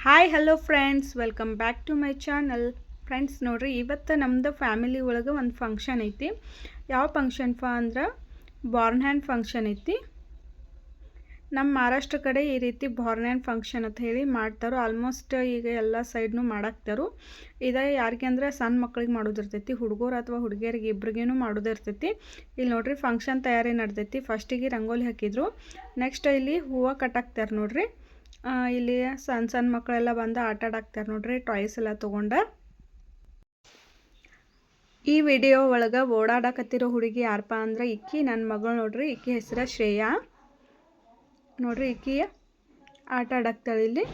Hi hello friends, welcome back to my channel. Friends ನೋಡ್ರಿ, ಇವತ್ತು ನಮ್ಮದು ಫ್ಯಾಮಿಲಿ ಒಳಗೆ ಒಂದು ಫಂಕ್ಷನ್ ಐತಿ. ಯಾವ ಫಂಕ್ಷನ್ ಅಂದ್ರೆ ಬಾರ್ನ್ ಹ್ಯಾಂಡ್ ಫಂಕ್ಷನ್ ಐತಿ. ನಮ್ಮ ಮಹಾರಾಷ್ಟ್ರ ಕಡೆ ಈ ರೀತಿ ಬಾರ್ನ್ ಹ್ಯಾಂಡ್ ಫಂಕ್ಷನ್ ಅಂತ ಹೇಳಿ ಮಾಡ್ತಾರೋ. ಆಲ್ಮೋಸ್ಟ್ ಈಗ ಎಲ್ಲ ಸೈಡ್ನು ಮಾಡಾಕ್ತಾರೋ. ಇದೇ ಯಾರಿಗೆ ಅಂದರೆ ಸಣ್ಣ ಮಕ್ಳಿಗೆ ಮಾಡೋದಿರ್ತೈತಿ, ಹುಡುಗರು ಅಥವಾ ಹುಡುಗಿಯರಿಗೆ ಇಬ್ರಿಗೇನು ಮಾಡೋದಿರ್ತೈತಿ. ಇಲ್ಲಿ ನೋಡ್ರಿ ಫಂಕ್ಷನ್ ತಯಾರಿ ನಡ್ದೈತಿ. ಫಸ್ಟಿಗೆ ರಂಗೋಲಿ ಹಾಕಿದ್ರು, ನೆಕ್ಸ್ಟ್ ಇಲ್ಲಿ ಹೂವು ಕಟ್ಟಾಕ್ತಾರೆ ನೋಡ್ರಿ. ಇಲ್ಲಿ ಸಣ್ಣ ಸಣ್ಣ ಮಕ್ಕಳೆಲ್ಲ ಬಂದು ಆಟ ಆಡಾಕ್ತಾರೆ ನೋಡ್ರಿ, ಟಾಯ್ಸ್ ಎಲ್ಲ ತೊಗೊಂಡು. ಈ ವಿಡಿಯೋ ಒಳಗೆ ಓಡಾಡಕತ್ತಿರೋ ಹುಡುಗಿ ಯಾರಪ್ಪ ಅಂದ್ರೆ ಇಕ್ಕಿ ನನ್ನ ಮಗಳು ನೋಡ್ರಿ. ಇಕ್ಕಿ ಹೆಸರು ಶ್ರೇಯಾ ನೋಡ್ರಿ. ಇಕ್ಕಿ ಆಟ ಆಡಾಕ್ತಾಳೆ ಇಲ್ಲಿ.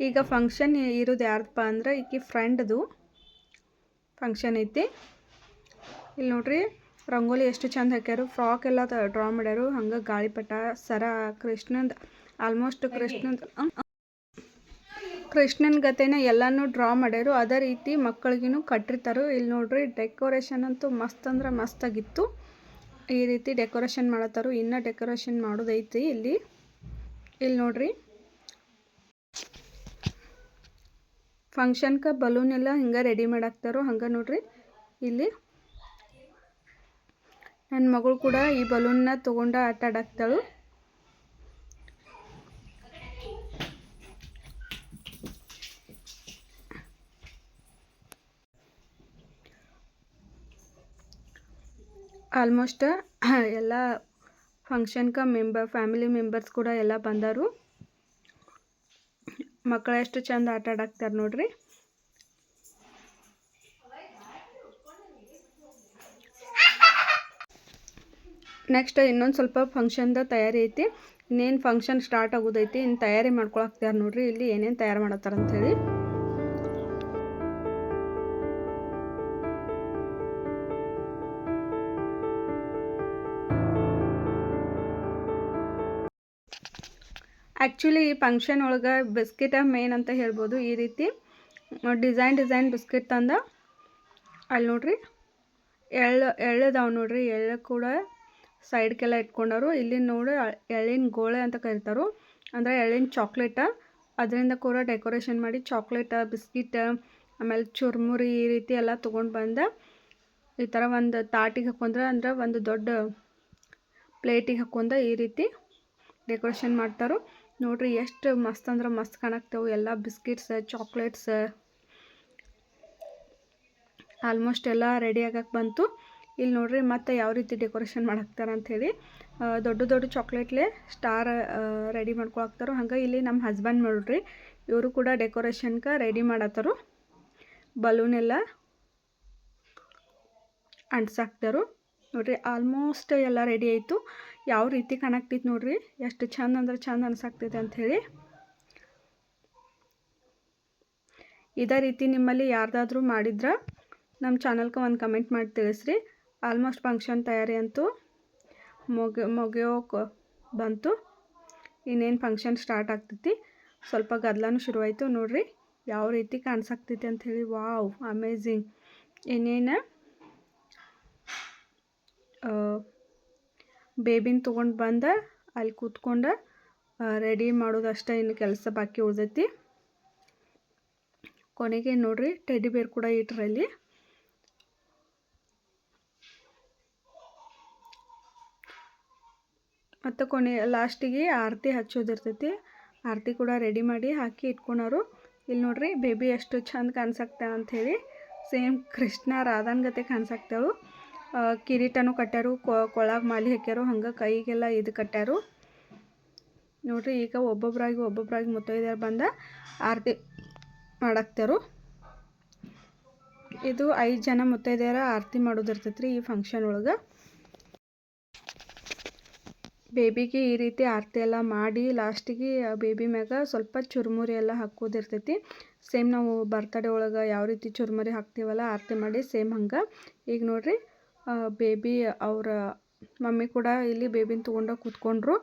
ಈಗ ಫಂಕ್ಷನ್ ಇರೋದು ಯಾರಪ್ಪ ಅಂದ್ರೆ ಇಕ್ಕಿ ಫ್ರೆಂಡ್ದು ಫಂಕ್ಷನ್ ಐತಿ. ಇಲ್ಲಿ ನೋಡ್ರಿ ರಂಗೋಲಿ ಎಷ್ಟು ಚಂದ ಹಾಕ್ಯಾರು, ಫ್ರಾಕ್ ಎಲ್ಲ ಡ್ರಾ ಮಾಡ್ಯಾರು. ಹಂಗೆ ಗಾಳಿಪಟ, ಸರ, ಕೃಷ್ಣಂದು ಆಲ್ಮೋಸ್ಟ್ ಕೃಷ್ಣನ ಗತೆನ ಎಲ್ಲನೂ ಡ್ರಾ ಮಾಡ್ಯಾರು. ಅದೇ ರೀತಿ ಮಕ್ಕಳಿಗೂ ಕಟ್ಟಿರ್ತಾರೆ. ಇಲ್ಲಿ ನೋಡ್ರಿ ಡೆಕೋರೇಷನ್ ಅಂತೂ ಮಸ್ತ್ ಅಂದ್ರೆ ಮಸ್ತ್ ಆಗಿತ್ತು. ಈ ರೀತಿ ಡೆಕೋರೇಷನ್ ಮಾಡತ್ತಾರು. ಇನ್ನೂ ಡೆಕೋರೇಷನ್ ಮಾಡೋದೈತಿ ಇಲ್ಲಿ. ಇಲ್ಲಿ ನೋಡ್ರಿ ಫಂಕ್ಷನ್ಗೆ ಬಲೂನ್ ಎಲ್ಲ ಹಿಂಗೆ ರೆಡಿ ಮಾಡಾಕ್ತಾರೋ. ಹಂಗೆ ನೋಡ್ರಿ ಇಲ್ಲಿ ನನ್ನ ಮಗಳು ಕೂಡ ಈ ಬಲೂನ್ನ ತೊಗೊಂಡು ಆಟ ಆಡಾಕ್ತಾಳು. ಆಲ್ಮೋಸ್ಟ್ ಎಲ್ಲ ಫಂಕ್ಷನ್ಗೆ ಫ್ಯಾಮಿಲಿ ಮೆಂಬರ್ಸ್ ಕೂಡ ಎಲ್ಲ ಬಂದರು. ಮಕ್ಕಳು ಎಷ್ಟು ಚಂದ ಆಟ ಆಡಾಕ್ತಾರೆ ನೋಡ್ರಿ. ನೆಕ್ಸ್ಟ್ ಇನ್ನೊಂದು ಸ್ವಲ್ಪ ಫಂಕ್ಷನ್ದ ತಯಾರಿ ಐತಿ. ಇನ್ನೇನು ಫಂಕ್ಷನ್ ಸ್ಟಾರ್ಟ್ ಆಗೋದೈತಿ. ಇನ್ನು ತಯಾರಿ ಮಾಡ್ಕೊಳಕ್ತಾರೆ ನೋಡ್ರಿ. ಇಲ್ಲಿ ಏನೇನು ತಯಾರು ಮಾಡತ್ತಾರಂಥೇಳಿ. ಆ್ಯಕ್ಚುಲಿ ಈ ಫಂಕ್ಷನ್ ಒಳಗೆ ಬಿಸ್ಕಿಟ ಮೇನ್ ಅಂತ ಹೇಳ್ಬೋದು. ಈ ರೀತಿ ಡಿಸೈನ್ ಬಿಸ್ಕಿಟ್ ತಂದ ಅಲ್ಲಿ ನೋಡ್ರಿ ಎಳ್ಳದಾವ್ ನೋಡ್ರಿ. ಎಳ್ಳು ಕೂಡ ಸೈಡ್ಗೆಲ್ಲ ಇಟ್ಕೊಂಡವರು. ಇಲ್ಲಿ ನೋಡಿ ಎಳ್ಳಿನ ಗೋಳೆ ಅಂತ ಕರೀತಾರೋ, ಅಂದರೆ ಎಳ್ಳಿನ ಚಾಕ್ಲೇಟ. ಅದರಿಂದ ಕೂಡ ಡೆಕೋರೇಷನ್ ಮಾಡಿ ಚಾಕ್ಲೇಟ, ಬಿಸ್ಕಿಟ್, ಆಮೇಲೆ ಚುರ್ಮುರಿ ಈ ರೀತಿ ಎಲ್ಲ ತೊಗೊಂಡು ಬಂದ ಈ ಥರ ಒಂದು ತಾಟಿಗೆ ಹಾಕೊಂಡ್ರೆ, ಅಂದರೆ ಒಂದು ದೊಡ್ಡ ಪ್ಲೇಟಿಗೆ ಹಾಕೊಂಡ ಈ ರೀತಿ ಡೆಕೋರೇಷನ್ ಮಾಡ್ತಾರೋ. ನೋಡ್ರಿ ಎಷ್ಟು ಮಸ್ತ್ ಅಂದ್ರೆ ಮಸ್ತ್ ಕಾಣಾಕ್ತವೆ. ಎಲ್ಲ ಬಿಸ್ಕಿಟ್ಸ್, ಚಾಕ್ಲೇಟ್ಸ್ ಆಲ್ಮೋಸ್ಟ್ ಎಲ್ಲ ರೆಡಿ ಆಗಕ್ಕೆ ಬಂತು. ಇಲ್ಲಿ ನೋಡ್ರಿ ಮತ್ತೆ ಯಾವ ರೀತಿ ಡೆಕೋರೇಷನ್ ಮಾಡಾಕ್ತಾರೆ ಅಂಥೇಳಿ. ದೊಡ್ಡ ಚಾಕ್ಲೇಟ್ಲೆ ಸ್ಟಾರ್ ರೆಡಿ ಮಾಡ್ಕೊಳಾಕ್ತಾರೋ. ಹಂಗೆ ಇಲ್ಲಿ ನಮ್ಮ ಹಸ್ಬೆಂಡ್ ನೋಡ್ರಿ, ಇವರು ಕೂಡ ಡೆಕೋರೇಷನ್ಗೆ ರೆಡಿ ಮಾಡತ್ತಾರು. ಬಲೂನ್ ಎಲ್ಲ ಅಂಟ್ಸಾಕ್ತಾರು ನೋಡ್ರಿ. ಆಲ್ಮೋಸ್ಟ್ ಎಲ್ಲ ರೆಡಿ ಆಯಿತು. ಯಾವ ರೀತಿ ಕಾಣಾಕ್ತೈತೆ ನೋಡ್ರಿ, ಎಷ್ಟು ಚಂದ ಅಂದ್ರೆ ಚಂದ ಅನ್ಸಾಕ್ತೈತೆ ಅಂಥೇಳಿ. ಇದೇ ರೀತಿ ನಿಮ್ಮಲ್ಲಿ ಯಾರ್ದಾದ್ರೂ ಮಾಡಿದ್ರೆ ನಮ್ಮ ಚಾನಲ್ಗೆ ಒಂದು ಕಮೆಂಟ್ ಮಾಡಿ ತಿಳಿಸ್ರಿ. ಆಲ್ಮೋಸ್ಟ್ ಫಂಕ್ಷನ್ ತಯಾರಿ ಅಂತೂ ಮುಗಿಯೋಕೆ ಬಂತು. ಇನ್ನೇನು ಫಂಕ್ಷನ್ ಸ್ಟಾರ್ಟ್ ಆಗ್ತೈತಿ. ಸ್ವಲ್ಪ ಗದ್ದಲನೂ ಶುರುವಾಯಿತು ನೋಡ್ರಿ ಯಾವ ರೀತಿ ಕಾಣಿಸಾಕ್ತೈತಿ ಅಂಥೇಳಿ. Wow, amazing. ಇನ್ನೇನು ಬೇಬಿನ ತೊಗೊಂಡು ಬಂದ ಅಲ್ಲಿ ಕೂತ್ಕೊಂಡು ರೆಡಿ ಮಾಡೋದಷ್ಟೇ ಇನ್ನು ಕೆಲಸ ಬಾಕಿ ಉಳಿದೈತಿ. ಕೊನೆಗೆ ನೋಡ್ರಿ ಟೆಡಿ ಬೇರ್ ಕೂಡ ಇಟ್ರಲ್ಲಿ. ಮತ್ತು ಲಾಸ್ಟಿಗೆ ಆರತಿ ಹಚ್ಚೋದಿರ್ತೈತಿ. ಆರತಿ ಕೂಡ ರೆಡಿ ಮಾಡಿ ಹಾಕಿ ಇಟ್ಕೊಳೋರು. ಇಲ್ಲಿ ನೋಡ್ರಿ ಬೇಬಿ ಎಷ್ಟು ಚಂದ ಕಾಣಿಸಾಕ್ತಾಳೆ ಅಂಥೇಳಿ. ಸೇಮ್ ಕೃಷ್ಣ ರಾಧನ್ ಗತೆ ಕಾಣಿಸಾಕ್ತಾಳು. ಕಿರೀಟನೂ ಕಟ್ಟ್ಯಾರು, ಕೊಳಾಗ ಮಾಲಿ ಹಾಕ್ಯಾರು. ಹಂಗೆ ಕೈಗೆಲ್ಲ ಇದು ಕಟ್ಟ್ಯಾರು ನೋಡ್ರಿ. ಈಗ ಒಬ್ಬೊಬ್ರಾಗಿ ಮುತ್ತೈದೆಯರು ಬಂದ ಆರತಿ ಮಾಡಾಕ್ತಾರು. ಇದು 5 ಜನ ಮುತ್ತೈದೆಯರ ಆರತಿ ಮಾಡೋದಿರ್ತೈತ್ರಿ ಈ ಫಂಕ್ಷನ್ ಒಳಗೆ. ಬೇಬಿಗೆ ಈ ರೀತಿ ಆರತಿ ಎಲ್ಲ ಮಾಡಿ ಲಾಸ್ಟಿಗೆ ಬೇಬಿ ಮ್ಯಾಗ ಸ್ವಲ್ಪ ಚುರುಮುರಿ ಎಲ್ಲ ಹಾಕೋದಿರ್ತೈತಿ. ಸೇಮ್ ನಾವು ಬರ್ತಡೇ ಒಳಗೆ ಯಾವ ರೀತಿ ಚುರುಮುರಿ ಹಾಕ್ತೀವಲ್ಲ ಆರತಿ ಮಾಡಿ, ಸೇಮ್ ಹಂಗೆ. ಈಗ ನೋಡ್ರಿ ಬೇಬಿ ಅವರ ಮಮ್ಮಿ ಕೂಡ ಇಲ್ಲಿ ಬೇಬಿನ ತೊಗೊಂಡೋಗಿ ಕೂತ್ಕೊಂಡ್ರು.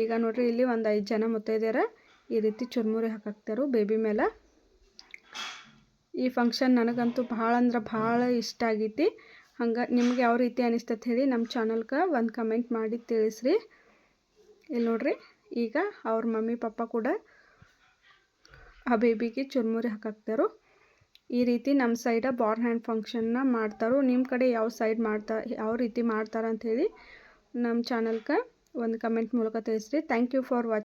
ಈಗ ನೋಡ್ರಿ ಇಲ್ಲಿ ಒಂದು 5 ಜನ ಮುತ್ತೈದೆಯರ ಈ ರೀತಿ ಚುರುಮುರಿ ಹಾಕಾಕ್ತಾರು ಬೇಬಿ ಮೇಲೆ. ಈ ಫಂಕ್ಷನ್ ನನಗಂತೂ ಭಾಳ ಅಂದ್ರೆ ಭಾಳ ಇಷ್ಟ ಆಗೈತಿ. ಹಂಗೆ ನಿಮ್ಗೆ ಯಾವ ರೀತಿ ಅನಿಸ್ತೈತೆ ಹೇಳಿ ನಮ್ಮ ಚಾನಲ್ಗೆ ಒಂದು ಕಮೆಂಟ್ ಮಾಡಿ ತಿಳಿಸ್ರಿ. ಇಲ್ಲಿ ನೋಡ್ರಿ ಈಗ ಅವ್ರ ಮಮ್ಮಿ ಪಪ್ಪ ಕೂಡ ಆ ಬೇಬಿಗೆ ಚುರುಮುರಿ ಹಾಕಾಕ್ತಾರೋ. ಈ ರೀತಿ ನಮ್ಮ ಸೈಡ ಬಾರ್ ಹ್ಯಾಂಡ್ ಫಂಕ್ಷನ್ನ ಮಾಡ್ತಾರೋ. ನಿಮ್ಮ ಕಡೆ ಯಾವ ರೀತಿ ಮಾಡ್ತಾರೆ ಅಂಥೇಳಿ ನಮ್ಮ ಚಾನಲ್ಗೆ ಒಂದು ಕಮೆಂಟ್ ಮೂಲಕ ತಿಳಿಸ್ರಿ. Thank you for watching.